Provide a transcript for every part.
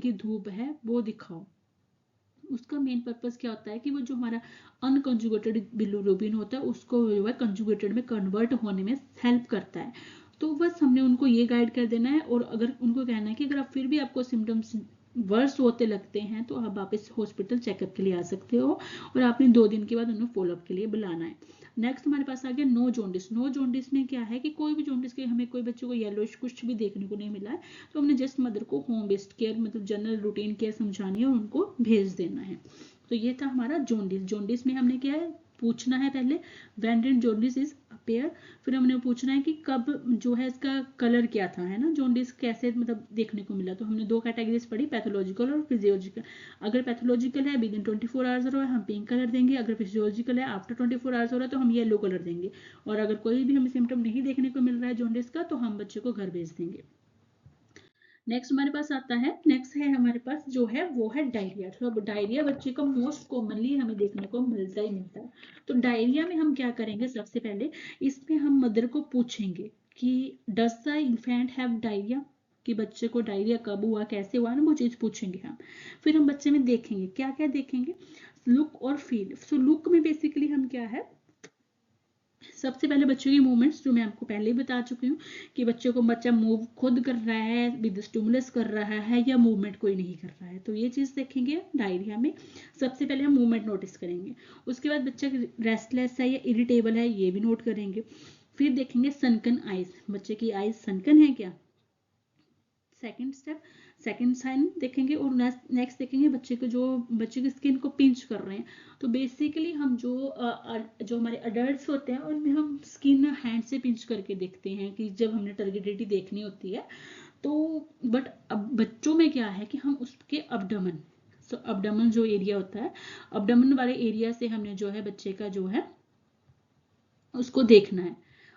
की धूप है वो दिखाओ। उसका मेन पर्पस क्या होता है कि वो जो हमारा अनकंजुगेटेड बिलीरुबिन होता है उसको जो है कंजुगेटेड में कन्वर्ट होने में हेल्प करता है। तो बस हमने उनको ये गाइड कर देना है, और अगर उनको कहना है कि अगर आप फिर भी आपको सिम्टम्स वर्स होते लगते हैं तो आप वापस हॉस्पिटल चेकअप के लिए आ सकते हो, और आपने 2 दिन के बाद उन्हें फॉलोअप के लिए बुलाना है। नेक्स्ट हमारे पास आ गया नो जॉन्डिस। नो जॉन्डिस में क्या है कि कोई भी जॉन्डिस के हमें कोई बच्चों को येलोइश कुछ भी देखने को नहीं मिला है, तो हमने जस्ट मदर को होम बेस्ड केयर मतलब जनरल रूटीन केयर समझानी है और उनको भेज देना है। तो ये था हमारा जॉन्डिस। जॉन्डिस में हमने क्या है पूछना है पहले when did jaundice is appear, फिर हमने पूछना है कि कब जो है इसका कलर क्या था, है ना, जॉन्डिस कैसे मतलब देखने को मिला। तो हमने 2 कैटेगरीज पढ़ी, पैथोलॉजिकल और फिजियोलॉजिकल। अगर पैथोलॉजिकल है विद इन 24 आवर्स हो रहा है हम पिंक कलर देंगे, अगर फिजियोलॉजिकल है आफ्टर 24 आवर्स हो रहा है तो हम येलो कलर देंगे, और अगर कोई भी हमें सिम्टम नहीं देखने को मिल रहा है जॉन्डिस का तो हम बच्चे को घर भेज देंगे। नेक्स्ट हमारे पास आता है, नेक्स्ट है हमारे पास जो है वो है डायरिया। तो अब डायरिया बच्चे को मोस्ट कॉमनली हमें देखने को मिलता ही मिलता है। तो डायरिया में हम क्या करेंगे, सबसे पहले इसमें हम मदर को पूछेंगे कि does the infant have diarrhoea, कि बच्चे को डायरिया कब हुआ कैसे हुआ ना, वो चीज पूछेंगे हम। फिर हम बच्चे में देखेंगे क्या क्या देखेंगे, लुक और फील। सो लुक में बेसिकली हम क्या है, सबसे पहले बच्चों की मूवमेंट्स जो मैं आपको पहले ही बता चुकी हूँ कि बच्चों को बच्चा मूव खुद कर रहा है, विद स्टिमुलस कर रहा है, या मूवमेंट कोई नहीं कर रहा है, तो ये चीज़ देखेंगे डायरिया में। सबसे पहले हम मूवमेंट नोटिस करेंगे, उसके बाद बच्चा रेस्टलेस है या इरिटेबल है ये भी नोट करेंगे। फिर देखेंगे सनकन आइज, बच्चे की आइज सनकन है क्या, सेकेंड स्टेप, सेकेंड साइन देखेंगे। और नेक्स्ट देखेंगे बच्चे को जो बच्चे की स्किन को पिंच कर रहे हैं। तो बेसिकली हम जो जो हमारे अडल्ट्स होते हैं उनमें हम स्किन हैंड से पिंच करके देखते हैं कि जब हमने टर्गेटिविटी देखनी होती है तो। बट अब बच्चों में क्या है कि हम उसके अबडमन, सो अबडमन जो एरिया होता है, अबडमन वाले एरिया से हमने जो है बच्चे का जो है उसको देखना है।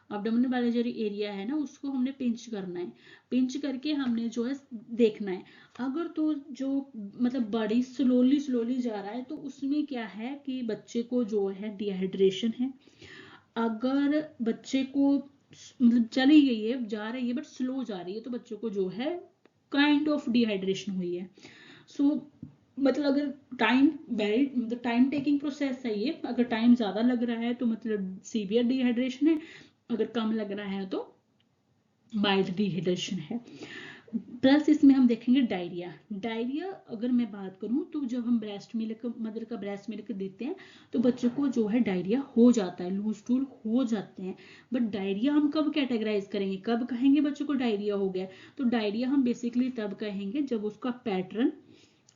अब्डोमिनल वाला जो एरिया है ना उसको हमने पिंच करना है, पिंच करके हमने जो है देखना है। अगर तो जो मतलब बड़ी स्लोली स्लोली जा रहा है तो उसमें क्या है कि बच्चे को जो है डिहाइड्रेशन है। अगर बच्चे को मतलब चली गई है जा रही है बट स्लो जा रही है तो बच्चों को जो है काइंड ऑफ डिहाइड्रेशन हुई है। सो मतलब अगर टाइम वेरी मतलब टाइम टेकिंग प्रोसेस है ये, अगर टाइम ज्यादा लग रहा है तो मतलब सीवियर डिहाइड्रेशन है, अगर कम लग रहा है तो माइल्ड डिहाइड्रेशन है। प्लस इसमें हम देखेंगे डायरिया। डायरिया अगर मैं बात करूं तो जब हम ब्रेस्ट मिल्क मदर का ब्रेस्ट मिल्क देते हैं तो बच्चों को जो है डायरिया हो जाता है, लूज स्टूल हो जाते हैं। बट डायरिया हम कब कैटेगराइज करेंगे, कब कहेंगे बच्चों को डायरिया हो गया, तो डायरिया हम बेसिकली तब कहेंगे जब उसका पैटर्न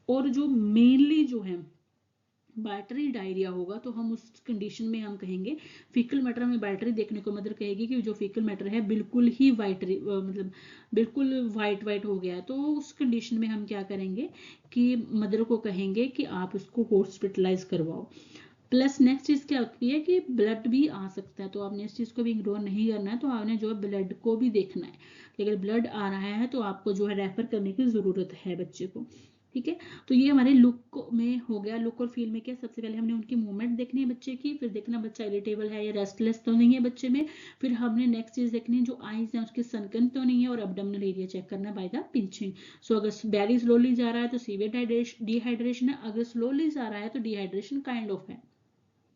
और जो मेनली जो है बैटरी डायरिया होगा, तो हम उस कंडीशन में हम कहेंगे फीकल मैटर में बैटरी देखने को मदर कहेगी कि जो फीकल मैटर है बिल्कुल ही वाइट मतलब बिल्कुल वाइट वाइट हो गया, तो उस कंडीशन में हम क्या करेंगे कि मदर को कहेंगे कि आप उसको हॉस्पिटलाइज करवाओ। प्लस नेक्स्ट चीज क्या होती है कि ब्लड भी आ सकता है, तो आपने इस चीज को भी इग्नोर नहीं करना है, तो आपने जो है ब्लड को भी देखना है कि अगर ब्लड आ रहा है तो आपको जो है रेफर करने की जरूरत है बच्चे को। ठीक है, तो ये हमारे लुक में हो गया। लुक और फील में क्या, सबसे पहले हमने उनकी मूवमेंट देखनी है बच्चे की, फिर देखना बच्चा इरिटेबल है या रेस्टलेस तो नहीं है बच्चे में, फिर हमने नेक्स्ट चीज देखनी है जो आईज है उसके सनकन तो नहीं है, और एब्डोमिनल एरिया चेक करना बाय द पिंचिंग। सो अगर वेरी स्लोली जा रहा है तो सीवियर डिहाइड्रेशन है, अगर स्लोली जा रहा है तो डिहाइड्रेशन काइंड ऑफ है।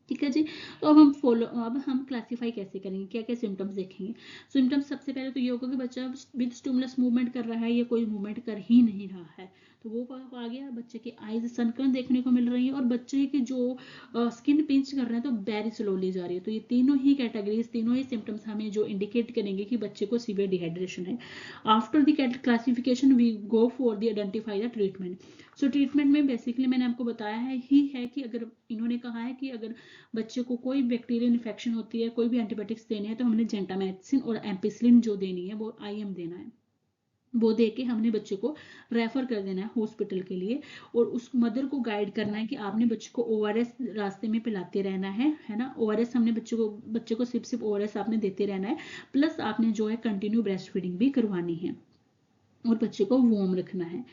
ठीक है जी। तो अब हम क्लासीफाई कैसे करेंगे, क्या क्या सिम्टम्स देखेंगे। सिम्टम्स सबसे पहले तो ये होगा कि बच्चा विद स्टिमुलस मूवमेंट कर रहा है या कोई मूवमेंट कर ही नहीं रहा है, तो वो आ गया। बच्चे के आईज सनकन देखने को मिल रही है, और बच्चे के जो स्किन पिंच कर रहे हैं तो वेरी स्लोली जा रही है। तो ये तीनों ही कैटेगरीज, तीनों ही सिम्टम्स हमें जो इंडिकेट करेंगे कि बच्चे को सीवियर डिहाइड्रेशन है। After the classification we go for the identify the treatment. So treatment में बेसिकली मैंने आपको बताया है कि अगर इन्होंने कहा है कि अगर बच्चे को कोई बैक्टीरियल इन्फेक्शन होती है, कोई भी एंटीबायोटिक्स देने हैं तो हमने जेंटामेक्सिन और एम्पिसिलिन जो देनी है वो आईएम देना है, वो दे के हमने बच्चे को रेफर कर देना है हॉस्पिटल के लिए। और उस मदर को गाइड करना है कि आपने बच्चे को ओआरएस रास्ते में पिलाते रहना है ना। ओआरएस हमने बच्चे को सिर्फ सिर्फ ओआरएस आपने देते रहना है, प्लस आपने जो है कंटिन्यू ब्रेस्ट फीडिंग भी करवानी है और बच्चे को वार्म रखना है।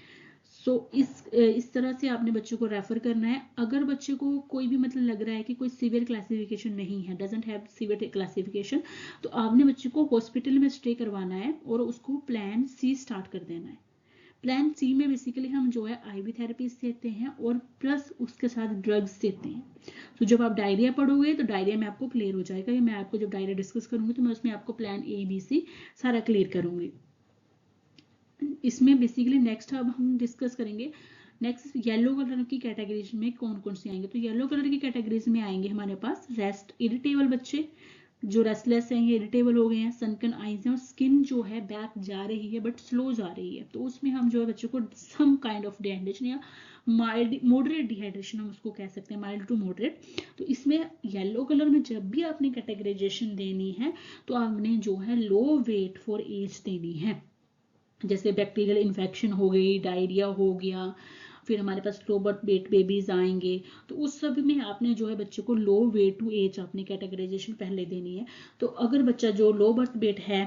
सो इस तरह से आपने बच्चों को रेफर करना है। अगर बच्चे को कोई भी मतलब लग रहा है कि कोई सीवियर क्लासिफिकेशन नहीं है, डजंट हैव सीवियर क्लासिफिकेशन, तो आपने बच्चे को हॉस्पिटल में स्टे करवाना है और उसको प्लान सी स्टार्ट कर देना है। प्लान सी में बेसिकली हम जो है IV थेरेपीज देते हैं और प्लस उसके साथ ड्रग्स देते हैं। तो जब आप डायरिया पढ़ोगे तो डायरिया में आपको क्लियर हो जाएगा, या मैं आपको जब डायरिया डिस्कस करूंगी तो मैं उसमें आपको प्लान ABC सारा क्लियर करूंगी। इसमें बेसिकली नेक्स्ट अब हम डिस्कस करेंगे नेक्स्ट येलो कलर की कैटेगरीज में कौन कौन से आएंगे। तो येलो कलर की कैटेगरीज में आएंगे हमारे पास रेस्ट इरिटेबल बच्चे, जो रेस्टलेस हैं, ये इरिटेबल हो गए हैं, सनकन आईज हैं, और स्किन जो है बैक जा रही है बट स्लो जा रही है, तो उसमें हम जो है बच्चों को सम काइंड ऑफ डिहाइड्रेशन या माइल्ड मॉडरेट डिहाइड्रेशन हम उसको कह सकते हैं, माइल्ड टू मॉडरेट। तो इसमें येलो कलर में जब भी आपने कैटेगराइजेशन देनी है तो आपने जो है लो वेट फॉर एज देनी है। जैसे बैक्टीरियल इन्फेक्शन हो गई, डायरिया हो गया, फिर हमारे पास लो बर्थ वेट बेबीज आएंगे, तो उस सब में आपने जो है बच्चे को लो वेट टू एज आपने कैटेगराइजेशन पहले देनी है। तो अगर बच्चा जो लो बर्थ वेट है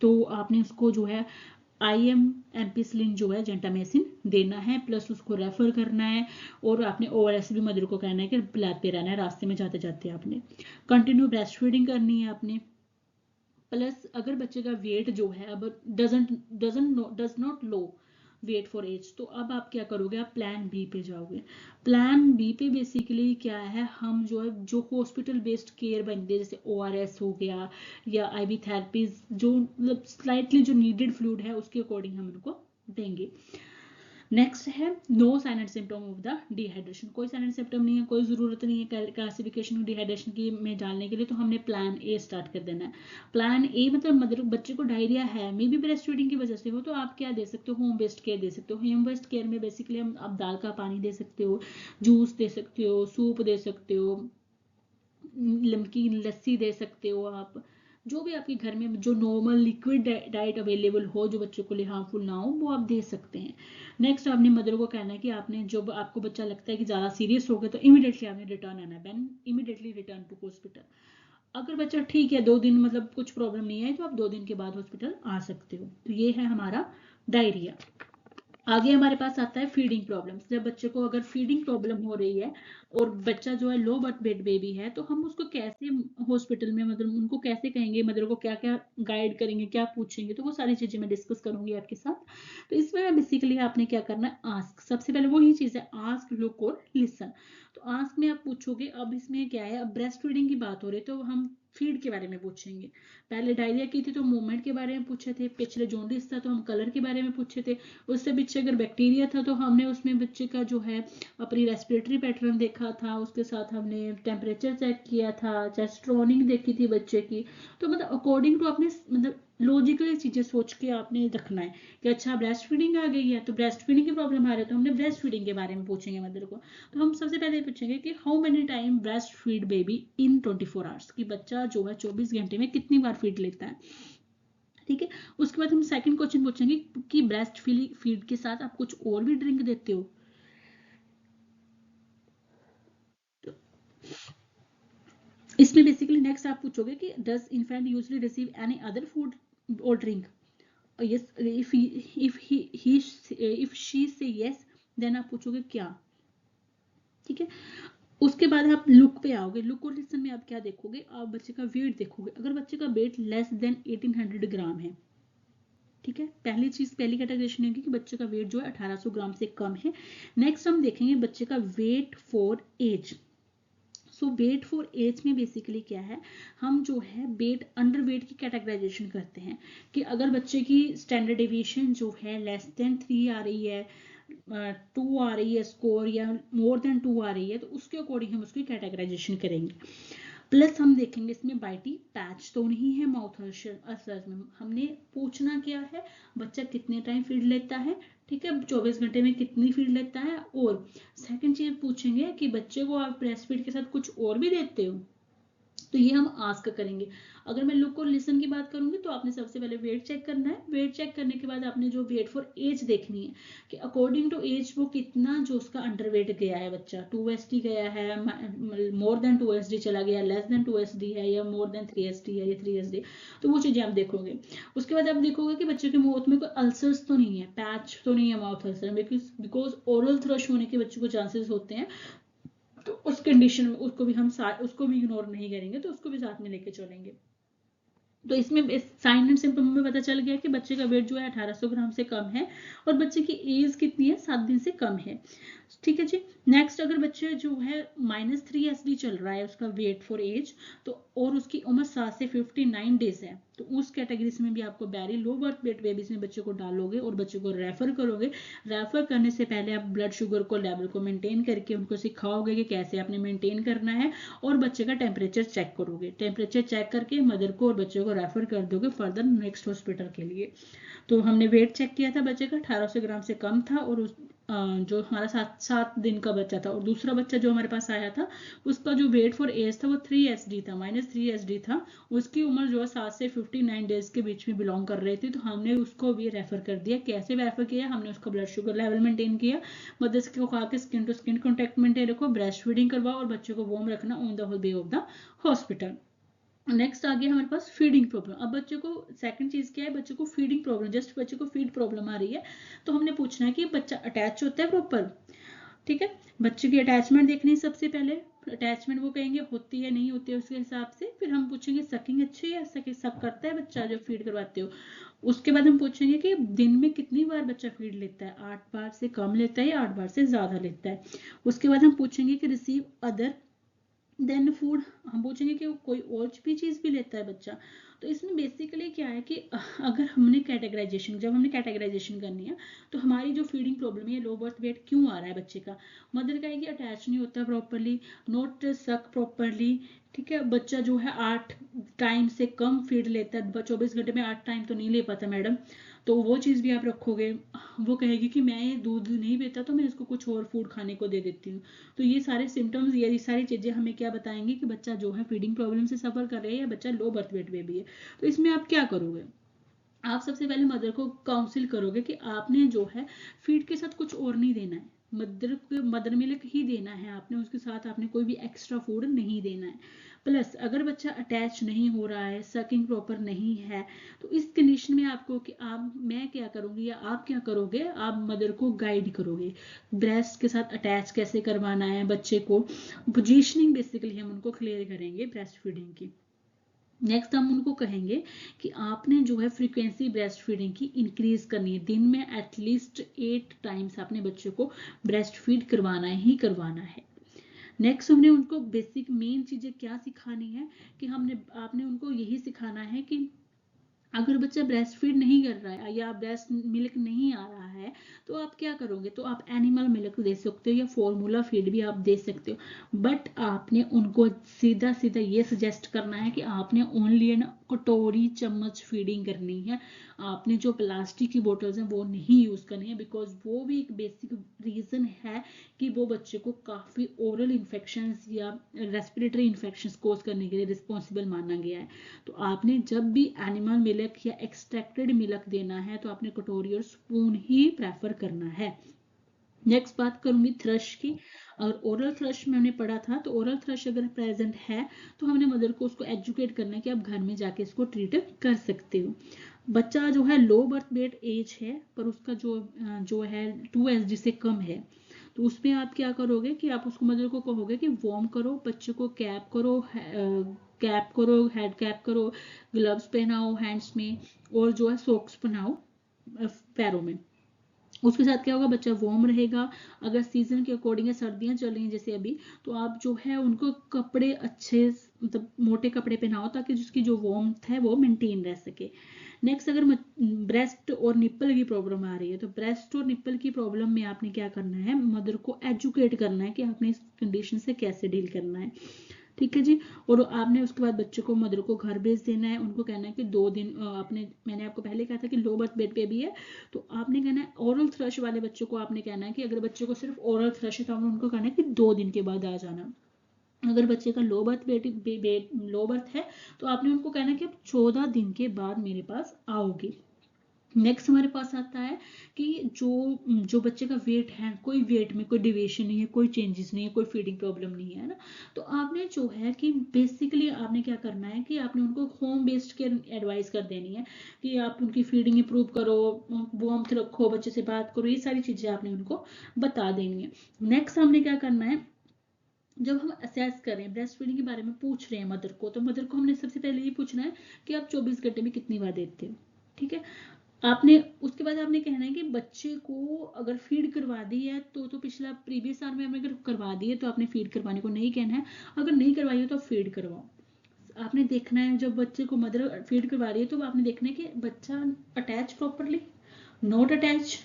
तो आपने उसको जो है IM एम्पिसिलिन जो है जेंटामेसिन देना है, प्लस उसको रेफर करना है, और आपने ORS भी मदर को कहना है कि पिलाते रहना है रास्ते में जाते जाते। आपने कंटिन्यू ब्रेस्ट फीडिंग करनी है आपने। प्लस अगर बच्चे का वेट जो है अब does not low weight for age, तो अब आप क्या करोगे, आप प्लान बी पे जाओगे। प्लान बी पे बेसिकली क्या है, हम जो है जो हॉस्पिटल बेस्ड केयर बनते जैसे ORS हो गया या IV थेरेपीज, जो मतलब स्लाइटली जो नीडेड फ्लूइड है उसके अकॉर्डिंग हम उनको देंगे। नेक्स्ट है no sign and symptom of the dehydration, कोई साइन एंड सिम्टम नहीं है, कोई जरूरत नहीं है क्लासिफिकेशन डिहाइड्रेशन की में डालने के लिए, तो हमने प्लान ए स्टार्ट कर देना है। प्लान ए मतलब मदर बच्चे को डायरिया है, मे बी ब्रेस्ट फीडिंग की वजह से हो, तो आप क्या दे सकते हो, होम बेस्ड केयर दे सकते हो। होम बेस्ड केयर में बेसिकली हम आप दाल का पानी दे सकते हो, जूस दे सकते हो, सूप दे सकते हो, नमकीन लस्सी दे सकते हो आप, जो भी आपके घर में जो नॉर्मल लिक्विड डाइट अवेलेबल हो जो बच्चों को लिए हार्मफुल ना हो वो आप दे सकते हैं। नेक्स्ट आपने मदर को कहना है कि आपने जब आपको बच्चा लगता है कि ज़्यादा सीरियस हो गया तो इमीडिएटली आपने रिटर्न आना है, इमीडिएटली रिटर्न टू हॉस्पिटल। अगर बच्चा ठीक है 2 दिन मतलब कुछ प्रॉब्लम नहीं है तो आप 2 दिन के बाद हॉस्पिटल आ सकते हो। तो ये है हमारा डायरिया। आगे हमारे पास आता है फीडिंग प्रॉब्लम्स। जब बच्चे को अगर फीडिंग प्रॉब्लम हो रही है और बच्चा जो है लो बर्थ वेट बेबी है, तो हम उसको कैसे हॉस्पिटल में मतलब उनको कैसे कहेंगे, मदर को क्या क्या गाइड करेंगे, क्या पूछेंगे, तो वो सारी चीजें मैं डिस्कस करूंगी आपके साथ। तो इसमें बेसिकली आपने क्या करना है, आस्क, सबसे पहले वही चीज है, आस्क, लुक और लिसन। तो आस्क में आप पूछोगे, अब इसमें क्या है, अब ब्रेस्ट फीडिंग की बात हो रही है तो हम फीड के बारे में पूछेंगे। पहले डायरिया की थी तो मूवमेंट के बारे में पूछे थे, पिछले जॉन्डिस था तो हम कलर के बारे में पूछे थे, उससे पीछे अगर बैक्टीरिया था तो हमने उसमें बच्चे का जो है अपनी रेस्पिरेटरी पैटर्न देखा था, उसके साथ हमने टेम्परेचर चेक किया था, चेस्ट ड्रॉनिंग देखी थी बच्चे की। तो मतलब अकॉर्डिंग टू अपने मतलब लॉजिकली चीजें सोच के आपने रखना है कि अच्छा ब्रेस्ट फीडिंग आ गई है तो ब्रेस्ट फीडिंग की प्रॉब्लम आ रही है तो हमने ब्रेस्ट फीडिंग के बारे में पूछेंगे मदर को। तो हम सबसे पहले पूछेंगे कि how many time breast feed baby in 24 hours, कि बच्चा जो है 24 घंटे में कितनी बार फीड लेता है। ठीक है, उसके बाद हम सेकंड क्वेश्चन पूछेंगे कि ब्रेस्ट फीड के साथ आप कुछ और भी ड्रिंक देते हो। इसमें बेसिकली नेक्स्ट आप पूछोगे कि does infant usually receive any other food और ड्रिंक, यस इफ शी से यस, देन आप पूछोगे क्या। ठीक है, उसके बाद आप लुक पे आओगे। लुक और लिसन में आप क्या देखोगे, आप बच्चे का वेट देखोगे। अगर बच्चे का वेट लेस देन 1800 ग्राम है, ठीक है, पहली चीज पहली कैटेगराइजेशन होगी कि बच्चे का वेट जो है 1800 ग्राम से कम है। नेक्स्ट हम देखेंगे बच्चे का weight for age. So weight for age में बेसिकली क्या है, हम जो है वेट अंडर वेट की कैटेगराइजेशन करते हैं कि अगर बच्चे की स्टैंडर्ड डेविएशन जो है लेस देन 3 आ रही है, 2 आ रही है स्कोर, या मोर देन 2 आ रही है, तो उसके अकॉर्डिंग हम उसकी कैटेगराइजेशन करेंगे। प्लस हम देखेंगे इसमें बाइटी पैच तो नहीं है माउथ अल्सर में। हमने पूछना क्या है, बच्चा कितने टाइम फीड लेता है, ठीक है, 24 घंटे में कितनी फीड लेता है। और सेकंड चीज पूछेंगे कि बच्चे को आप ब्रेस्ट फीड के साथ कुछ और भी देते हो, तो ये हम आस्क करेंगे। अगर मैं लुक और लिसन की बात करूंगी तो आपने सबसे पहले वेट चेक करना है। वेट चेक करने के बाद आपने जो वेट फॉर एज देखनी है कि अकॉर्डिंग टू एज वो कितना जो उसका अंडर वेट गया है, बच्चा 2SD गया है, मोर देन 2SD चला गया, लेस देन 2SD है, या मोर देन 3SD है या 3SD, तो वो चीजें आप देखोगे। उसके बाद आप देखोगे कि बच्चे के माउथ में कोई अल्सर्स तो नहीं है, पैच तो नहीं है mouth ulcer, because oral thrush होने के बच्चों को चांसेस होते हैं। तो उस कंडीशन में उसको भी हम उसको भी इग्नोर नहीं करेंगे, तो उसको भी साथ में लेके चलेंगे। तो इसमें साइन एंड सिम्टम में पता चल गया कि बच्चे का वेट जो है 1800 ग्राम से कम है और बच्चे की एज कितनी है, 7 दिन से कम है। ठीक है जी। नेक्स्ट, अगर बच्चे जो है -3 SD चल रहा है उसका वेट फॉर एज, तो और उसकी उम्र 7 से 59 डेज है, तो उस कैटेगरी में भी आपको very low birth wait babies में बच्चे को डालोगे और बच्चे को रेफर करोगे। रेफर करने से पहले आप ब्लड शुगर को लेवल को मेंटेन करके उनको सिखाओगे कि कैसे आपने मेंटेन करना है, और बच्चे का टेम्परेचर चेक करोगे। टेम्परेचर चेक करके मदर को और बच्चे को रेफर कर दोगे फर्दर नेक्स्ट हॉस्पिटल के लिए। तो हमने वेट चेक किया था बच्चे का, 1800 ग्राम से कम था, और जो हमारा 7 दिन का बच्चा था, और दूसरा बच्चा जो हमारे पास आया था उसका जो वेट फॉर एज था वो 3 SD था, -3 SD था। उसकी उम्र जो है 7 से 59 डेज के बीच में बिलोंग कर रही थी, तो हमने उसको भी रेफर कर दिया। कैसे रेफर किया, हमने उसका ब्लड शुगर लेवल मेंटेन किया, मदर्स को कहा कि skin to skin contact maintain रखो, ब्रेस्ट फीडिंग करवाओ और बच्चे को वार्म रखना on the way of the hospital. Next आ गया हमारे पास फीडिंग प्रॉब्लम। अब बच्चे को सेकंड चीज क्या है, बच्चे को फीडिंग प्रॉब्लम, जस्ट बच्चे को फीड प्रॉब्लम आ रही है, तो हमने पूछना है कि बच्चा अटैच होता है प्रॉपर। ठीक है, बच्चे की अटैचमेंट देखनी है सबसे पहले। अटैचमेंट वो कहेंगे होती है नहीं होती है उसके हिसाब से। फिर हम पूछेंगे सकिंग अच्छी है, सक करता है बच्चा जो फीड करवाते हो। उसके बाद हम पूछेंगे कि दिन में कितनी बार बच्चा फीड लेता है, 8 बार से कम लेता है या 8 बार से ज्यादा लेता है। उसके बाद हम पूछेंगे कि रिसीव अदर देन फूड, हम पूछेंगे कि कोई और भी चीज भी लेता है बच्चा। तो इसमें बेसिकली क्या है कि अगर हमने जब हमने कैटेगराइजेशन करनी है, तो हमारी जो फीडिंग प्रॉब्लम है, लो बर्थ वेट क्यों आ रहा है बच्चे का, मदर का है कि अटैच नहीं होता प्रॉपरली, नॉट सक प्रॉपरली। ठीक है, बच्चा जो है 8 टाइम से कम फीड लेता है, 24 घंटे में 8 टाइम तो नहीं ले पाता मैडम, तो वो चीज़ भी आप रखोगे। वो कहेगी कि मैं ये दूध नहीं पीता तो मैं इसको कुछ और फूड खाने को दे देती हूँ। तो ये सारे सिम्टम्स, ये सारी चीज़ें हमें क्या बताएंगे कि बच्चा जो है फीडिंग प्रॉब्लम से सफर कर रहा है या बच्चा लो बर्थ वेट बेबी है। तो इसमें आप क्या करोगे, आप सबसे पहले मदर को काउंसिल करोगे कि आपने जो है फीड के साथ कुछ और नहीं देना है, मदर मिल्क ही देना है आपने, उसके साथ आपने कोई भी एक्स्ट्रा फूड नहीं देना है। प्लस अगर बच्चा अटैच नहीं हो रहा है, सकिंग प्रॉपर नहीं है, तो इस कंडीशन में आपको कि मैं क्या करूंगी या आप क्या करोगे, आप मदर को गाइड करोगे ब्रेस्ट के साथ अटैच कैसे करवाना है बच्चे को। पोजीशनिंग बेसिकली हम उनको क्लियर करेंगे ब्रेस्ट फीडिंग की। नेक्स्ट हम उनको कहेंगे कि आपने जो है फ्रीक्वेंसी ब्रेस्ट फीडिंग की इंक्रीज करनी है, दिन में एटलीस्ट 8 टाइम्स आपने बच्चे को ब्रेस्ट फीड करवाना ही करवाना है। नेक्स्ट हमने उनको बेसिक मेन चीजें क्या सिखानी है कि आपने उनको यही सिखाना है कि अगर बच्चा ब्रेस्ट फीड नहीं कर रहा है या ब्रेस्ट मिल्क नहीं आ रहा है, तो आप क्या करोगे, तो आप एनिमल मिल्क दे सकते हो या फॉर्मूला फीड भी आप दे सकते हो। बट आपने उनको सीधा सीधा ये सजेस्ट करना है कि आपने ओनली एन कटोरी चम्मच फीडिंग करनी है। आपने जो प्लास्टिक की बोटल्स हैं वो नहीं यूज करनी है, बिकॉज वो भी एक बेसिक रीजन है कि वो बच्चे को काफी ओरल इन्फेक्शन या रेस्पिरेटरी इन्फेक्शन कोज करने के लिए रिस्पॉन्सिबल माना गया है। तो आपने जब भी एनिमल मिल्क या एक्सट्रैक्टेड मिल्क देना है तो आपने कटोरी और स्पून ही प्रेफर करना है। नेक्स्ट बात करूंगी थ्रश की। अगर ओरल थ्रश में हमने पढ़ा था, तो ओरल थ्रश अगर प्रेजेंट है तो हमने मदर को उसको एजुकेट करना है कि आप घर में जाके इसको ट्रीट कर सकते हो। बच्चा जो है लो बर्थ वेट एज है पर उसका जो है 2 SD से कम है, तो उसमें आप क्या करोगे कि आप उसको मदर को कहोगे कि वार्म करो, बच्चे को कैप करो, हेड कैप करो, ग्लव्स पहनाओ हैंड्स में, और जो है सॉक्स पहनाओ पैरों में। उसके साथ क्या होगा, बच्चा वार्म रहेगा। अगर सीजन के अकॉर्डिंग सर्दियां चल रही हैं जैसे अभी, तो आप जो है उनको कपड़े अच्छे मतलब मोटे कपड़े पहनाओ ताकि जिसकी जो वार्मथ है वो मेंटेन रह सके। नेक्स्ट, अगर ब्रेस्ट और निप्पल की प्रॉब्लम आ रही है, तो ब्रेस्ट और निप्पल की प्रॉब्लम में आपने क्या करना है, मदर को एजुकेट करना है कि आपने इस कंडीशन से कैसे डील करना है। ठीक है जी। और आपने उसके बाद बच्चे को मदर को घर भेज देना है, उनको कहना है कि 2 दिन मैंने आपको पहले कहा था कि लो बर्थ वेट पे भी है, तो आपने कहना है ओरल थ्रश वाले बच्चों को आपने कहना है कि अगर बच्चे को सिर्फ ओरल थ्रश है तो आपने उनको कहना है कि 2 दिन के बाद आ जाना। अगर बच्चे का लो बर्थ है तो आपने उनको कहना है कि आप 14 दिन के बाद मेरे पास आओगे। नेक्स्ट हमारे पास आता है कि जो जो बच्चे का वेट है, कोई वेट में कोई डिविएशन नहीं है, कोई चेंजेस नहीं है, कोई फीडिंग प्रॉब्लम नहीं है ना, तो आपने जो है कि बेसिकली आपने क्या करना है कि आपने उनको होम बेस्ड केयर एडवाइस कर देनी है कि आप उनकी फीडिंग इंप्रूव करो, वार्मथ रखो, बच्चे से बात करो, ये सारी चीजें आपने उनको बता देनी है। नेक्स्ट हमने क्या करना है जब हम असेस कर रहे हैं, ब्रेस्ट फीडिंग के बारे में पूछ रहे हैं मदर को, तो मदर को हमने सबसे पहले ये पूछना है कि आप 24 घंटे में कितनी बार देते हो। ठीक है, आपने उसके बाद आपने कहना है कि बच्चे को अगर फीड करवा दी है तो पिछला प्रीवियस साल में हमने अगर करवा दी है तो आपने फीड करवाने को नहीं कहना है, अगर नहीं करवाई है तो फीड करवाओ। आपने देखना है जब बच्चे को मदर फीड करवा रही है तो आपने देखना है कि बच्चा attach properly, not attach,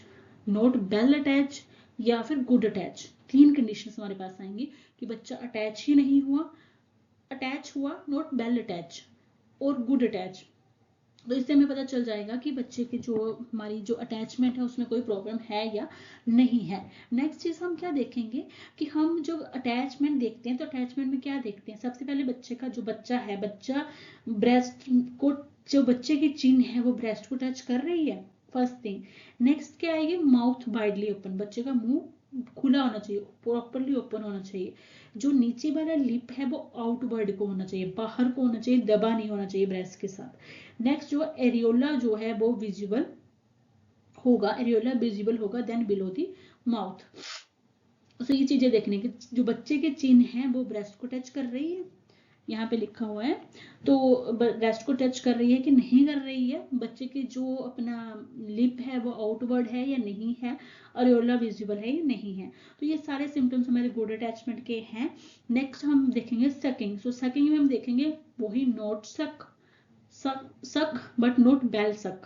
not well attach, या फिर गुड अटैच। तीन कंडीशंस हमारे पास आएंगी कि बच्चा अटैच ही नहीं हुआ, अटैच हुआ, नॉट वेल अटैच, और गुड अटैच। तो इससे हमें पता चल जाएगा कि बच्चे की जो हमारी जो अटैचमेंट है उसमें कोई प्रॉब्लम है या नहीं है। नेक्स्ट चीज हम क्या देखेंगे कि हम जो अटैचमेंट देखते हैं तो अटैचमेंट में क्या देखते हैं, सबसे पहले बच्चे का जो बच्चा है, बच्चा ब्रेस्ट को, जो बच्चे की चिन है वो ब्रेस्ट को टच कर रही है, फर्स्ट थिंग। नेक्स्ट क्या आएगी, माउथ वाइडली ओपन, बच्चे का मुंह खुला होना चाहिए, प्रॉपरली ओपन होना चाहिए। जो नीचे वाला लिप है वो आउटवर्ड को होना चाहिए, बाहर को होना चाहिए, दबा नहीं होना चाहिए ब्रेस्ट के साथ। नेक्स्ट जो एरियोला जो है वो विजिबल होगा, एरियोला विजिबल होगा देन बिलो दी माउथ। तो ये चीजें देखने की, जो बच्चे के चिन्ह है वो ब्रेस्ट को टच कर रही है, यहाँ पे लिखा हुआ है, तो ब्रेस्ट को टच कर रही है कि नहीं कर रही है, बच्चे के जो अपना लिप है वो आउटवर्ड है या नहीं है, अरियोला विजिबल है या नहीं है। तो ये सारे सिम्टम्स हमारे गुड अटैचमेंट के हैं। नेक्स्ट हम देखेंगे सकिंग। सो सकिंग में हम देखेंगे वही नॉट सक, सक बट नॉट बेल सक,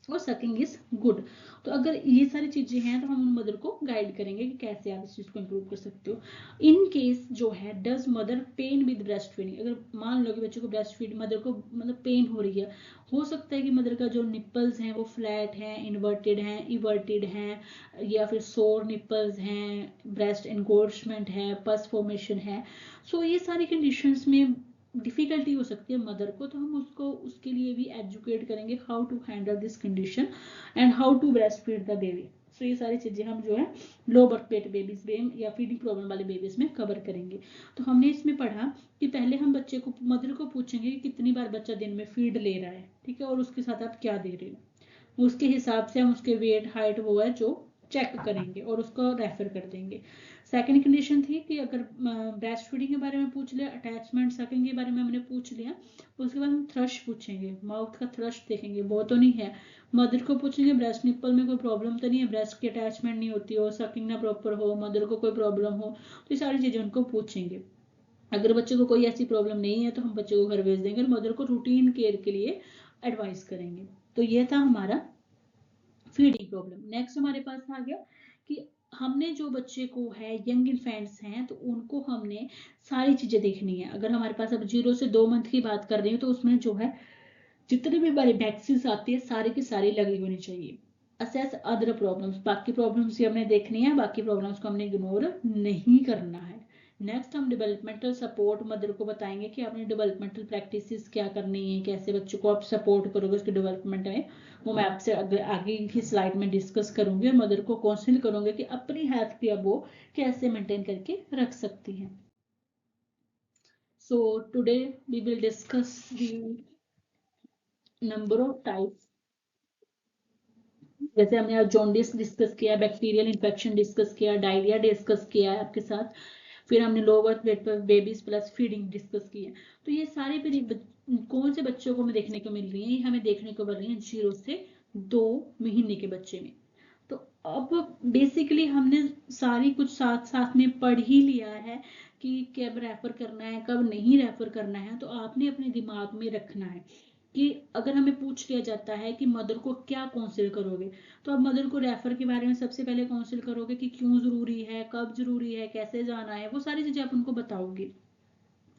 और सकिंग इज गुड। तो अगर ये सारी चीजें हैं तो हम उन मदर को गाइड करेंगे कि कैसे आप इस चीज को इम्प्रूव कर सकते हो। इन केस जो है does mother pain with breast feeding, अगर मान लो कि बच्चे को ब्रेस्ट फीड, मदर को मतलब पेन हो रही है, हो सकता है कि मदर का जो निप्पल्स हैं वो फ्लैट हैं, इन्वर्टेड हैं, इवर्टेड हैं, या फिर सोर निप्पल्स हैं, ब्रेस्ट एनगोर्जमेंट है, पस फॉर्मेशन है। सो ये सारी कंडीशंस में डिफिकल्टी हो सकती है मदर को, तो हम उसको उसके लिए भी एजुकेट करेंगे how to handle this condition and how to breast feed the baby. So ये सारी चीजें हम जो है लो बर्थ वेट बेबीज में या फीडिंग प्रॉब्लम वाले बेबीज में कवर करेंगे। तो हमने इसमें पढ़ा कि पहले हम बच्चे को, मदर को पूछेंगे कि कितनी बार बच्चा दिन में फीड ले रहा है, ठीक है, और उसके साथ आप क्या दे रहे हो, उसके हिसाब से हम उसके वेट हाइट वो है जो चेक करेंगे और उसको रेफर कर देंगे। सेकंड कंडीशन थी कि अगर ब्रेस्ट फीडिंग के बारे में पूछ लिया, अटैचमेंट सकिंग के बारे में हमने पूछ लिया, उसके बाद हम थ्रश पूछेंगे, माउथ का थ्रश देखेंगे वो तो नहीं है। मदर को पूछेंगे ब्रेस्ट निप्पल में कोई प्रॉब्लम तो नहीं है, ब्रेस्ट की अटैचमेंट नहीं होती हो, सकिंग ना प्रॉपर हो, मदर को कोई प्रॉब्लम हो, तो ये सारी चीजें उनको पूछेंगे। अगर बच्चे को कोई ऐसी प्रॉब्लम नहीं है तो हम बच्चे को घर भेज देंगे और मदर को रूटीन केयर के लिए एडवाइस करेंगे। तो ये था हमारा फीडिंग प्रॉब्लम। नेक्स्ट हमारे पास आ गया कि हमने जो बच्चे को है, यंग इन्फेंट्स हैं, तो उनको हमने सारी चीजें देखनी है। अगर हमारे पास अब 0 से 2 मंथ की बात कर रही हूँ तो उसमें जो है जितनी भी हमारी वैक्सीन आती है सारी की सारी लगी होनी चाहिए। असेस अदर प्रॉब्लम्स, बाकी प्रॉब्लम्स ही हमने देखनी है, बाकी प्रॉब्लम्स को हमने इग्नोर नहीं करना है। नेक्स्ट हम डेवलपमेंटल सपोर्ट मदर को बताएंगे कि आपने डेवलपमेंटल प्रैक्टिसेस क्या करनी है, कैसे बच्चों को आप सपोर्ट करोगे उसके डेवलपमेंट में, वो मैं आपसे आगे की स्लाइड में डिस्कस करूंगी, और मदर को काउंसिल करूंगी कि अपनी हेल्थ की अब वो कैसे मेंटेन करके रख सकती है। So today we will discuss the number of types, जैसे हमने आज जॉन्डिस डिस्कस किया, बैक्टीरियल इन्फेक्शन डिस्कस किया, डायरिया डिस्कस किया है आपके साथ, फिर हमने लो बर्थ वेट पर बेबीज प्लस फीडिंग डिस्कस की है। तो ये सारे कौन से बच्चों को हमें देखने को मिल रही है, ये हमें देखने को मिल रही है 0 से 2 महीने के बच्चे में। तो अब बेसिकली हमने सारी कुछ साथ साथ में पढ़ ही लिया है कि कब रेफर करना है, कब नहीं रेफर करना है। तो आपने अपने दिमाग में रखना है कि अगर हमें पूछ लिया जाता है कि मदर को क्या काउंसिल करोगे, तो आप मदर को रेफर के बारे में सबसे पहले काउंसिल करोगे कि क्यों जरूरी है, कब जरूरी है, कैसे जाना है, वो सारी चीजें आप उनको बताओगे।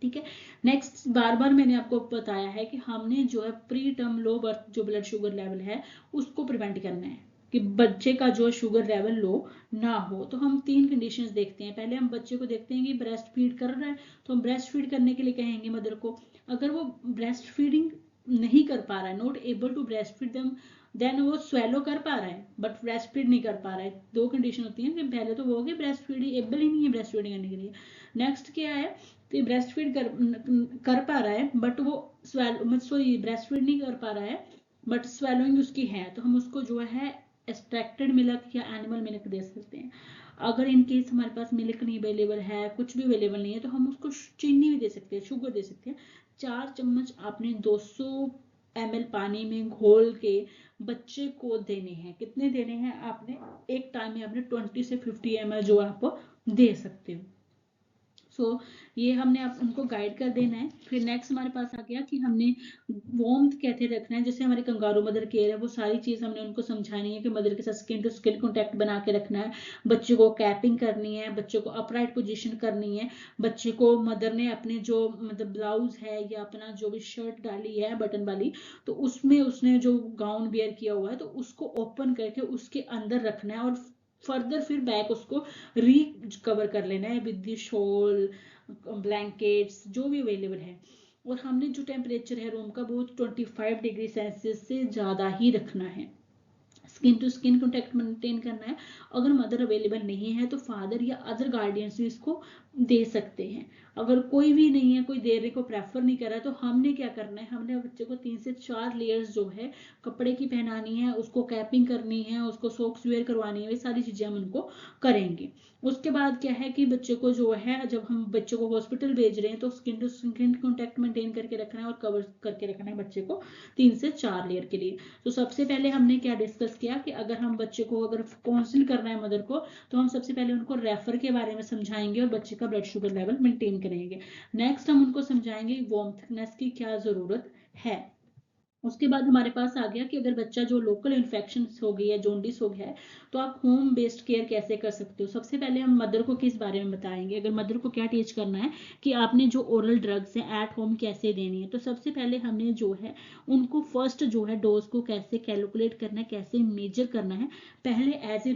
ठीक है। नेक्स्ट, बार बार मैंने आपको बताया है कि हमने जो है प्री टर्म लो बर्थ जो ब्लड शुगर लेवल है उसको प्रिवेंट करना है कि बच्चे का जो शुगर लेवल लो ना हो। तो हम 3 कंडीशंस देखते हैं। पहले हम बच्चे को देखते हैं कि ब्रेस्ट फीड कर रहा है, तो हम ब्रेस्ट फीड करने के लिए कहेंगे मदर को। अगर वो ब्रेस्ट फीडिंग नहीं कर पा रहा है, not able to breast feed them, then वो स्वेलो कर पा रहा है बट ब्रेस्ट फीड नहीं कर पा रहा है। 2 कंडीशन होती है कि पहले तो वो हो गया ब्रेस्ट फीडिंग एबल ही नहीं है ब्रेस्ट फीडिंग करने के लिए। नेक्स्ट क्या है, तो ब्रेस्ट फीड कर पा रहा है बट वो सॉरी ब्रेस्ट फीड नहीं कर पा रहा है बट स्वेलोइंग उसकी है, तो हम उसको जो है एक्सट्रैक्टेड मिल्क या एनिमल मिल्क दे सकते हैं। अगर इन केस हमारे पास मिल्क नहीं अवेलेबल है, कुछ भी अवेलेबल नहीं है, तो हम उसको चीनी भी दे सकते हैं, शुगर दे सकते हैं। 4 चम्मच आपने 200 ml पानी में घोल के बच्चे को देने हैं। कितने देने हैं आपने? एक टाइम में आपने 20 से 50 ml जो आप दे सकते हो। ये हमने उनको गाइड कर देना है। फिर नेक्स्ट हमारे पास आ गया कि हमने वार्मथ कैसे रखना है। जैसे हमारे कंगारू मदर केयर है, वो सारी चीज हमने उनको समझानी है कि मदर के साथ स्किन टू स्किन कॉन्टैक्ट बना के रखना है, बच्चे को कैपिंग करनी है, बच्चे को अपराइट पोजीशन करनी है, बच्चे को मदर ने अपने जो मतलब ब्लाउज है या अपना जो भी शर्ट डाली है बटन वाली, तो उसमें उसने जो गाउन वेयर किया हुआ है तो उसको ओपन करके उसके अंदर रखना है, और फर्दर फिर बैक उसको रिकवर कर लेना है विद दी शॉल, ब्लैंकेट्स जो भी अवेलेबल है। और हमने जो टेम्परेचर है रूम का वो 25 डिग्री सेल्सियस से ज़्यादा ही रखना है। Skin to skin contact maintain करना है। अगर मदर अवेलेबल नहीं है तो फादर या अदर गार्डियंस भी इसको दे सकते हैं। अगर कोई भी नहीं है, कोई देने को प्रेफर नहीं कर रहा, तो हमने क्या करना है, हमने बच्चे को 3 से 4 लेयर्स जो है कपड़े की पहनानी है, उसको कैपिंग करनी है, उसको सॉक्स वेयर करवानी है, ये सारी चीजें हम उनको करेंगे। उसके बाद क्या है कि बच्चे को जो है, जब हम बच्चे को हॉस्पिटल भेज रहे हैं तो skin to skin contact maintain करके रखना है और कवर करके रखना है बच्चे को 3 से 4 लेयर के लिए। तो सबसे पहले हमने क्या डिस्कस किया कि अगर हम बच्चे को अगर काउंसिल करना है मदर को, तो हम सबसे पहले उनको रेफर के बारे में समझाएंगे और बच्चे का ब्लड शुगर लेवल मेंटेन करेंगे। नेक्स्ट हम उनको समझाएंगे वार्मथनेस की क्या जरूरत है। उसके बाद हमारे पास आ गया कि अगर बच्चा जो लोकल इन्फेक्शन हो गई है, जॉन्डिस हो गया है, तो आप होम बेस्ड केयर कैसे कर सकते हो। सबसे पहले हम मदर को किस बारे में बताएंगे। अगर मदर को क्या टीच करना है कि आपने जो ओरल ड्रग्स है एट होम कैसे देनी है, तो सबसे पहले हमने जो है उनको फर्स्ट जो है डोज को कैसे कैलकुलेट करना है, कैसे मेजर करना है, पहले एज ए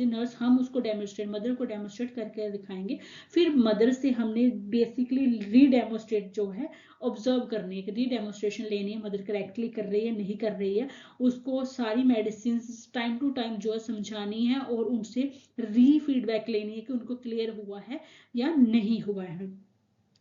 नर्स हम उसको डेमोस्ट्रेट, मदर को डेमोस्ट्रेट करके दिखाएंगे। फिर मदर से हमने बेसिकली रीडेमोस्ट्रेट जो है ऑब्जर्व करनी है, री डेमोस्ट्रेशन लेनी है, मदर करेक्टली कर रही है नहीं कर रही है, उसको सारी मेडिसिन टाइम टू टाइम जो है समझानी है और उनसे री फीडबैक लेनी है कि उनको क्लियर हुआ है या नहीं हुआ है।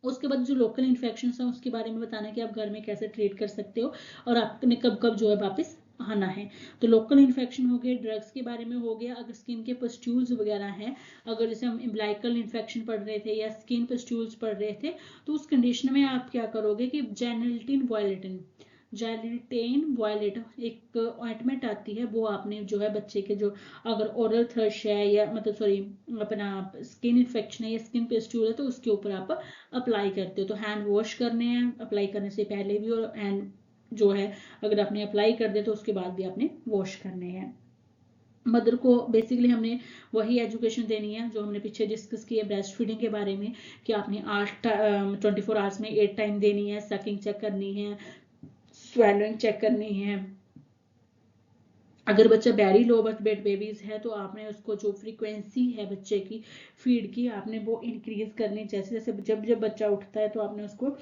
उसके बाद जो लोकल इन्फेक्शन है उसके बारे में बताना कि आप घर में कैसे ट्रीट कर सकते हो और आपने कब कब जो है वापस आना है। तो लोकल इन्फेक्शन हो गए, ड्रग्स के बारे में हो गया, अगर स्किन के पस्ट्यूल्स वगैरह हैं, अगर जैसे हम इम्ब्लाइकल इन्फेक्शन पढ़ रहे थे या स्किन पस्ट्यूल्स पढ़ रहे थे, तो उस कंडीशन में आप क्या करोगे कि जेनिल्टेन वॉयलेट एक ऑइंटमेंट आती है, वो आपने जो है बच्चे के जो अगर ओरल थ्रश है या मतलब सॉरी अपना स्किन इन्फेक्शन है या स्किन पेस्ट्यूल है तो उसके ऊपर आप अप्लाई करते हो। तो हैंड वॉश करने हैं अप्लाई करने से पहले भी, और हैंड जो है अगर आपने अप्लाई कर दिया तो उसके बाद भी आपने वॉश करने हैं। मदर को बेसिकली हमने वही एजुकेशन देनी है जो हमने पीछे डिस्कस की है ब्रेस्ट फीडिंग के बारे में, कि आपने 24 आवर्स में 8 टाइम देनी है, सकिंग चेक करनी है, स्वेलिंग चेक करनी है। अगर बच्चा very low birth wait babies है तो आपने उसको जो फ्रीक्वेंसी है बच्चे की फीड की आपने वो इंक्रीज करनी, जैसे जैसे जब जब बच्चा उठता है तो आपने उसको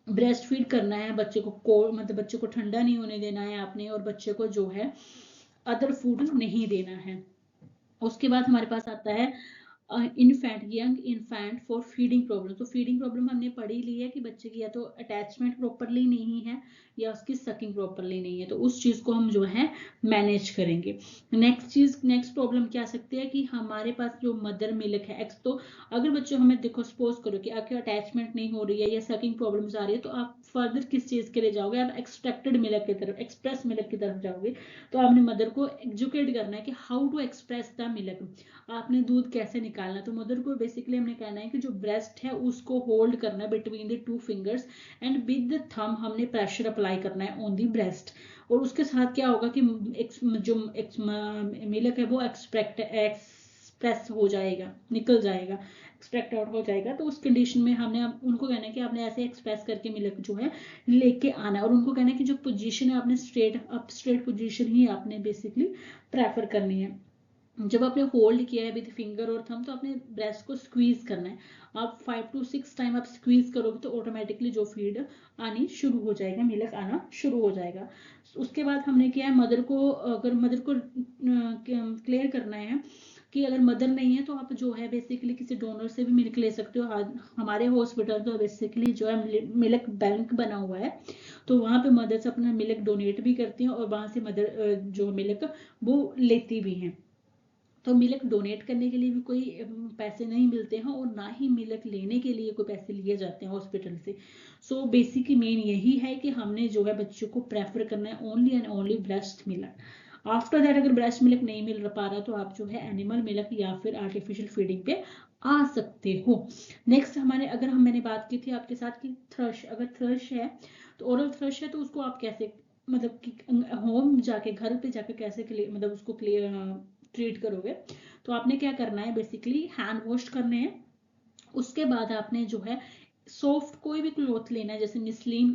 ब्रेस्ट फीड करना है, बच्चे को मतलब बच्चे को ठंडा नहीं होने देना है आपने, और बच्चे को जो है अदर फूड नहीं देना है। उसके बाद हमारे पास आता है young infant for feeding problem. तो फीडिंग प्रॉब्लम हमने पढ़ी ली है कि बच्चे की या तो अटैचमेंट प्रॉपरली नहीं है या उसकी सकिंग प्रॉपरली नहीं है, तो उस चीज को हम जो है मैनेज करेंगे। नेक्स्ट प्रॉब्लम क्या आ सकती है कि हमारे पास जो मदर मिल्क है तो अगर बच्चों हमें देखो सपोज करो कि आपकी अटैचमेंट नहीं हो रही है या सकिंग प्रॉब्लम्स आ रही है, तो आप फर्दर किस चीज के लिए जाओगे, आप एक्सट्रैक्टेड मिल्क की तरफ, एक्सप्रेस मिल्क की तरफ जाओगे। तो आपने मदर को एजुकेट करना है कि how to express the milk, आपने दूध कैसे निकालना। तो मदर को बेसिकली हमने कहना है कि जो ब्रेस्ट है उसको होल्ड करना है between the 2 fingers and with the thumb हमने प्रेशर अप्लाई करना है ऑन दी ब्रेस्ट। और उसके साथ क्या होगा कि जो मिल्क है वो एक्सप्रेस हो जाएगा, निकल जाएगा, एक्सट्रैक्ट आउट हो जाएगा। तो उस कंडीशन में हमने उनको कहना है कि आपने ऐसे एक्सप्रेस करके मिल्क जो है लेके आना है, और उनको कहना है कि जो पोजीशन है आपने स्ट्रेट पोजीशन ही आपने बेसिकली प्रेफर करनी है। जब आपने होल्ड किया है विद फिंगर और थंब तो आपने ब्रेस्ट को स्क्वीज करना है। आप 5 to 6 टाइम आप स्क्वीज करोगे तो ऑटोमेटिकली जो फीड आनी शुरू हो जाएगा, मिल्क आना शुरू हो जाएगा। उसके बाद हमने किया है मदर को, अगर मदर को क्लियर करना है कि अगर मदर नहीं है तो आप जो है बेसिकली किसी डोनर से भी मिल्क ले सकते हो। हमारे हॉस्पिटल तो बेसिकली जो है मिल्क बैंक बना हुआ है, तो वहाँ पे मदर्स अपना मिल्क डोनेट भी करती हैं और वहाँ से मदर जो मिल्क वो लेती भी हैं। तो मिल्क डोनेट करने के लिए भी कोई पैसे नहीं मिलते हैं और ना ही मिल्क लेने के लिए कोई पैसे लिए जाते हैं हॉस्पिटल से। सो बेसिकली मेन यही है कि हमने जो है बच्चों को प्रेफर करना है only and only breast milk. After that अगर ब्रेस्ट मिल्क नहीं मिल पा रहा तो आप जो है एनिमल मिल्क या फिर आर्टिफिशियल फीडिंग पे आ सकते हो। नेक्स्ट हमारे अगर मैंने बात की थी आपके साथ कि थ्रश, अगर थ्रश है तो ओरल थ्रश है तो उसको आप कैसे मतलब कि होम जाके घर पे जाके कैसे मतलब उसको ट्रीट करोगे। तो आपने क्या करना है, बेसिकली हैंड वॉश करने हैं। उसके बाद आपने जो है सॉफ्ट कोई भी क्लॉथ लेना है, जैसे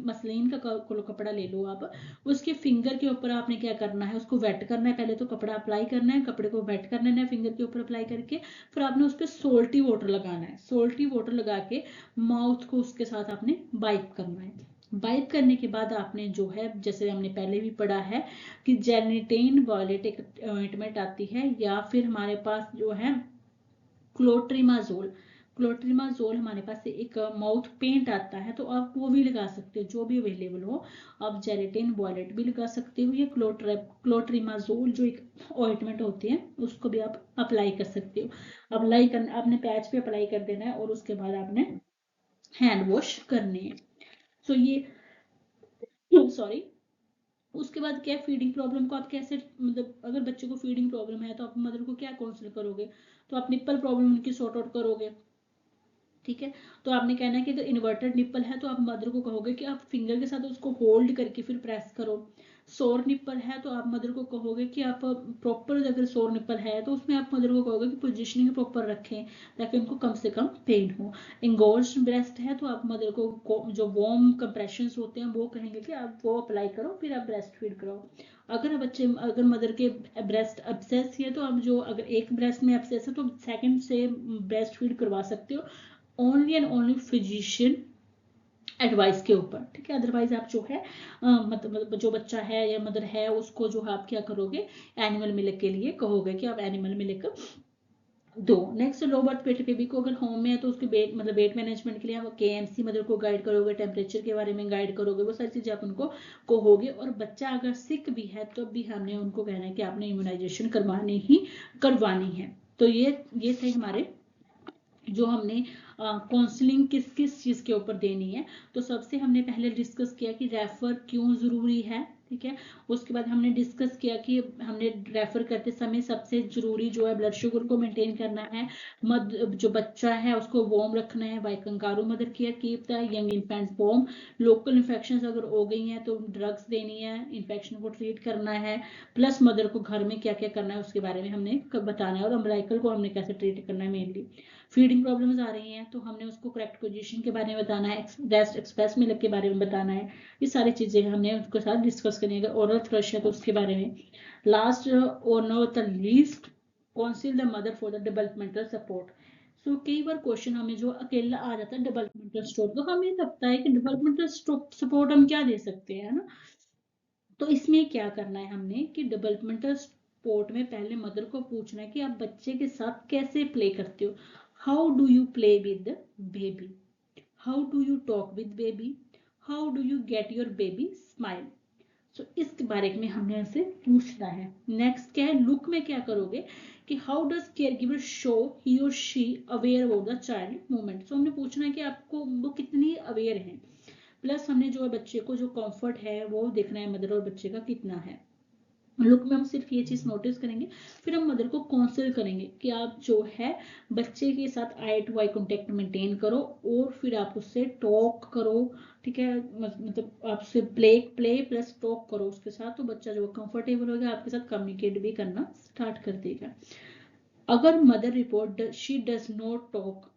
मसलिन का कपड़ा ले लो आप। उसके फिंगर के ऊपर आपने क्या करना है, उसको वेट करना है। पहले तो कपड़ा अप्लाई करना है, कपड़े को वेट करना है फिंगर के ऊपर अप्लाई करके, फिर आपने उस पर सोल्टी वाटर लगाना है। सोल्टी वाटर लगा के माउथ को उसके साथ आपने वाइप करना है। वाइप करने के बाद आपने जो है, जैसे हमने पहले भी पढ़ा है कि जेनिटेन वॉयलेट एक ऑइंटमेंट आती है, या फिर हमारे पास जो है क्लोट्रिमाजोल। क्लोट्रिमाजोल हमारे पास एक माउथ पेंट आता है, तो आप वो भी लगा सकते हो, जो भी अवेलेबल हो। आप जेरेटिन वॉलेट भी लगा सकते हो, या क्लोट्रिमाजोल जो एक ऑइंटमेंट होती है उसको भी आप अप्लाई कर सकते हो। अप्लाई करना, आपने पैच पे अप्लाई कर देना है और उसके बाद आपने हैंड वॉश करने हैं। सो ये सॉरी उसके बाद क्या, फीडिंग प्रॉब्लम को आप कैसे, मतलब अगर बच्चे को फीडिंग प्रॉब्लम है तो आप मदर को क्या काउंसिल करोगे, तो आप निप्पल प्रॉब्लम उनकी सॉर्ट आउट करोगे। ठीक है, तो आपने कहना है कि अगर इन्वर्टेड निप्पल है तो आप मदर को कहोगे कि आप फिंगर के साथ उसको होल्ड करके फिर प्रेस करो। सोर निप्पल है तो आप मदर को कहोगे कि आप प्रॉपर, अगर सोर निप्पल है तो उसमें आप मदर को कहोगे कि पोजीशनिंग प्रॉपर रखें ताकि उनको कम से कम पेन हो। इंगोर्ज ब्रेस्ट है तो आप मदर को जो वार्म कंप्रेशन होते हैं वो कहेंगे कि आप वो अप्लाई करो, फिर आप ब्रेस्ट फीड करो। अगर मदर के ब्रेस्ट अपसेस है तो आप जो, अगर एक ब्रेस्ट में अपसेस है तो सेकंड से ब्रेस्ट फीड करवा सकते हो, only and only physician advice के ऊपर। ठीक है, अदरवाइज आप जो है मतलब जो बच्चा है या मदर है उसको जो है आप क्या करोगे, एनिमल मिल्क के लिए कहोगे कि आप एनिमल मिल्क दो। नेक्स्ट, लो बर्थ वेट बेबी को अगर होम में है तो उसके वेट मैनेजमेंट के लिए आप केएमसी मदर को गाइड करोगे, टेम्परेचर के बारे में गाइड करोगे, वो सारी चीजें आप उनको कहोगे। और बच्चा अगर सिक भी है तो भी हमने उनको कहना है कि आपने इम्यूनाइजेशन करवानी है। तो ये थे हमारे जो हमने काउंसलिंग किस किस चीज के ऊपर देनी है। तो सबसे हमने पहले डिस्कस किया कि रेफर क्यों जरूरी है। ठीक है, उसके बाद हमने डिस्कस किया कि हमने रेफर करते समय सबसे जरूरी जो है ब्लड शुगर को मेंटेन करना है, जो बच्चा है उसको वार्म रखना है, by kangaroo mother care, keep the young infants warm. Local infection अगर हो गई हैं तो ड्रग्स देनी है, इन्फेक्शन को ट्रीट करना है, प्लस मदर को घर में क्या क्या करना है उसके बारे में हमने बताना है, और अम्बलाइकल को हमने कैसे ट्रीट करना है मेनली। फीडिंग प्रॉब्लम्स आ रही हैं तो हमने उसको करेक्ट पोजीशन के बारे में बताना है, ब्रेस्ट एक्सप्रेस मिल्क के बारे में बताना है। ये सारी चीजें हमने उसके साथ डिस्कस करनी है। अगर ओरल थ्रश है तो उसके बारे में। लास्ट और not the least, counsel the mother for the developmental support. So कई बार क्वेश्चन हमें जो अकेला आ जाता है डेवलपमेंटल सपोर्ट, तो हमें लगता है कि डेवलपमेंटल सपोर्ट हम क्या दे सकते हैं, है ना। तो इसमें क्या करना है हमने कि डेवलपमेंटल सपोर्ट में पहले मदर को पूछना है कि आप बच्चे के साथ कैसे प्ले करते हो। How do you play with baby, how do you talk with baby, how do you get your baby smile. So इसके बारे में हमने उनसे पूछना है। नेक्स्ट क्या है, लुक में क्या करोगे कि how does care giver show he और she aware about the child movement. So हमने पूछना है कि आपको वो कितनी अवेयर है। प्लस हमने जो है बच्चे को जो कंफर्ट है वो देखना है मदर और बच्चे का कितना है। लुक में हम सिर्फ ये चीज नोटिस करेंगे, फिर हम मदर को काउंसिल करेंगे कि आप जो है बच्चे के साथ आई टू आई कॉन्टेक्ट मेंटेन करो और फिर आप उससे टॉक करो। ठीक है, मतलब आपसे प्ले प्लस टॉक करो उसके साथ, तो बच्चा जो कंफर्टेबल होगा आपके साथ कम्युनिकेट भी करना स्टार्ट कर देगा। अगर mother report she does not talk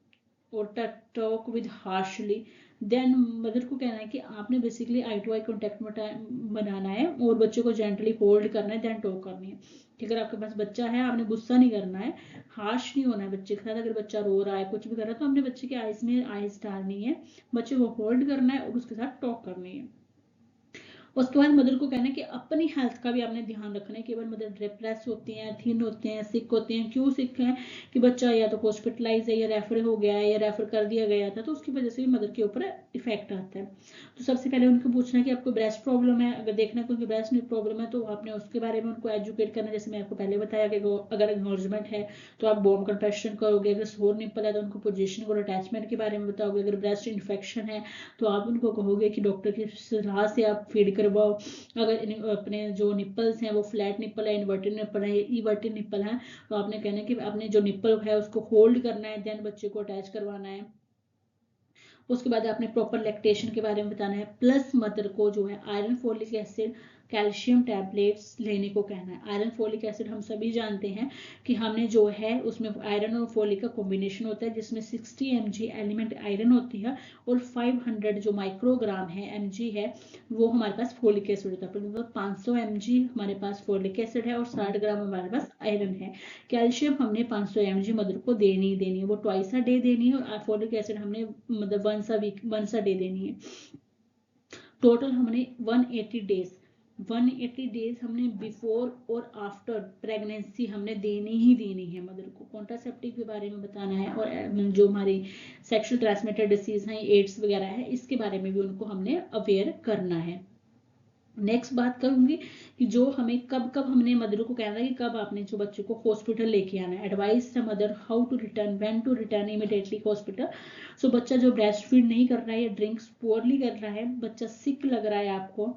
और talk with harshly, then mother को कहना है कि आपने basically eye to eye contact बनाना है और बच्चे को जेंटली होल्ड करना है, देन टॉक करनी है। अगर आपके पास बच्चा है आपने गुस्सा नहीं करना है, हार्श नहीं होना है बच्चे के साथ। अगर बच्चा रो रहा है कुछ भी कर रहा है तो हमने बच्चे के आईज में आईज डालनी है, बच्चे को होल्ड करना है और उसके साथ टॉक करनी है। उसके बाद मदर को कहना है कि अपनी हेल्थ का भी आपने ध्यान रखना है। केवल मदर डिप्रेस होती हैं, थिन होते हैं, सिक होते हैं, क्यों सिक हैं कि बच्चा या तो हॉस्पिटलाइज है या रेफर हो गया है या रेफर कर दिया गया था, तो उसकी वजह से भी मदर के ऊपर इफेक्ट आता है। तो सबसे पहले उनको पूछना है कि आपको ब्रेस्ट प्रॉब्लम है, अगर देखना है कि ब्रेस्ट में प्रॉब्लम है तो आपने उसके बारे में उनको एजुकेट करना है। जैसे मैं आपको पहले बताया कि अगर एक्नॉलेजमेंट है तो आप बॉम कंप्रेशन करोगे, अगर सोर निप्पल है तो उनको पोजीशन और अटैचमेंट के बारे में बताओगे, अगर ब्रेस्ट इन्फेक्शन है तो आप उनको कहोगे कि डॉक्टर की सलाह से आप फीड करवाओ। अगर अपने जो निप्पल्स हैं वो फ्लैट निप्पल है, इन्वर्टेड निप्पल है या इवर्टेड निप्पल है, तो आपने कहना है कि आपने जो निप्पल है उसको होल्ड करना है, देन बच्चे को अटैच करवाना है। उसके बाद आपने प्रॉपर लैक्टेशन के बारे में बताना है। प्लस मदर को जो है iron folic acid calcium tablets लेने को कहना है। आयरन फोलिक एसिड हम सभी जानते हैं कि हमने जो है उसमें आयरन और फोलिक का कॉम्बिनेशन होता है, जिसमें 60 mg एलिमेंट आयरन होती है और 500 जो माइक्रोग्राम है mg है वो हमारे पास फोलिक एसिड होता है। मतलब 500 mg हमारे पास फोलिक एसिड है और 60 ग्राम हमारे पास आयरन है। कैल्शियम हमने 500 mg मदर को देनी ही देनी है, वो ट्वाइस अ डे देनी है, और फोलिक एसिड हमने मतलब वंस अ डे देनी है। टोटल हमने 180 डेज हमने बिफोर और आफ्टर प्रेगनेंसी हमने देनी ही देनी है मदर को। कॉन्ट्रासेप्टिव के बारे में बताना है, और जो हमारी सेक्सुअल ट्रांसमिटेड डिसीज हैं, एड्स वगैरह है, इसके बारे में भी उनको हमने अवेयर करना है। नेक्स्ट बात करूंगी कि जो हमें कब कब हमने मदर को कहना है कि कब आपने जो बच्चे को हॉस्पिटल लेके आना है। एडवाइस है mother how to return, when to return immediately hospital. So बच्चा जो ब्रेस्ट फीड नहीं कर रहा है या ड्रिंक्स पुअरली कर रहा है, बच्चा सिक लग रहा है आपको,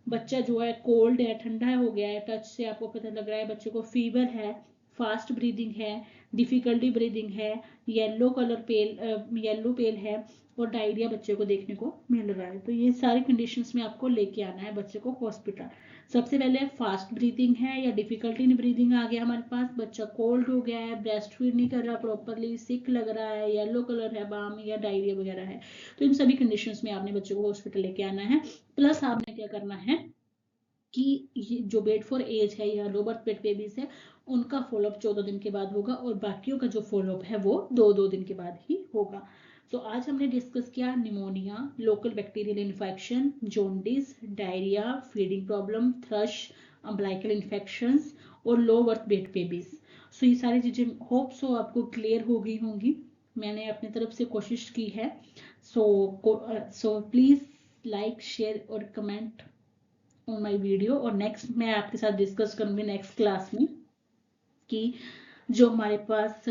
बच्चा जो है कोल्ड है, ठंडा हो गया है, टच से आपको पता लग रहा है बच्चे को फीवर है, फास्ट ब्रीदिंग है, डिफिकल्टी ब्रीदिंग है, येलो पेल है और डायरिया बच्चे को देखने को मिल रहा है, तो ये सारी कंडीशंस में आपको लेके आना है बच्चे को हॉस्पिटल। सबसे पहले फास्ट ब्रीदिंग है या डिफिकल्टी इन ब्रीदिंग आ गया हमारे पास, बच्चा कोल्ड हो गया है, ब्रेस्ट फीड नहीं कर रहा प्रॉपरली, सिक लग रहा है, येलो कलर है बाम या डायरिया वगैरह है, तो इन सभी कंडीशंस में आपने बच्चे को हॉस्पिटल लेके आना है। प्लस आपने क्या करना है कि जो वेट फॉर एज है या लो बर्थ वेट बेबीज है उनका फॉलोअप 14 दिन के बाद होगा, और बाकियों का जो फॉलोअप है वो 2-2 दिन के बाद ही होगा। तो आज हमने डिस्कस किया pneumonia, local bacterial infection, jaundice, diarrhoea, feeding problem, thrust, umbilical infections और लो बर्थ वेट बेबीज। सो ये सारी चीजें होप सो आपको क्लियर हो गई होंगी, मैंने अपनी तरफ से कोशिश की है। सो प्लीज लाइक शेयर और कमेंट ऑन माई वीडियो, और नेक्स्ट मैं आपके साथ डिस्कस करूंगी नेक्स्ट क्लास में कि जो हमारे पास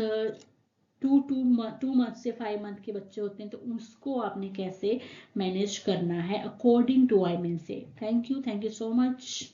2 मंथ से 5 मंथ के बच्चे होते हैं तो उसको आपने कैसे मैनेज करना है अकॉर्डिंग टू आई मीन से। Thank you so much.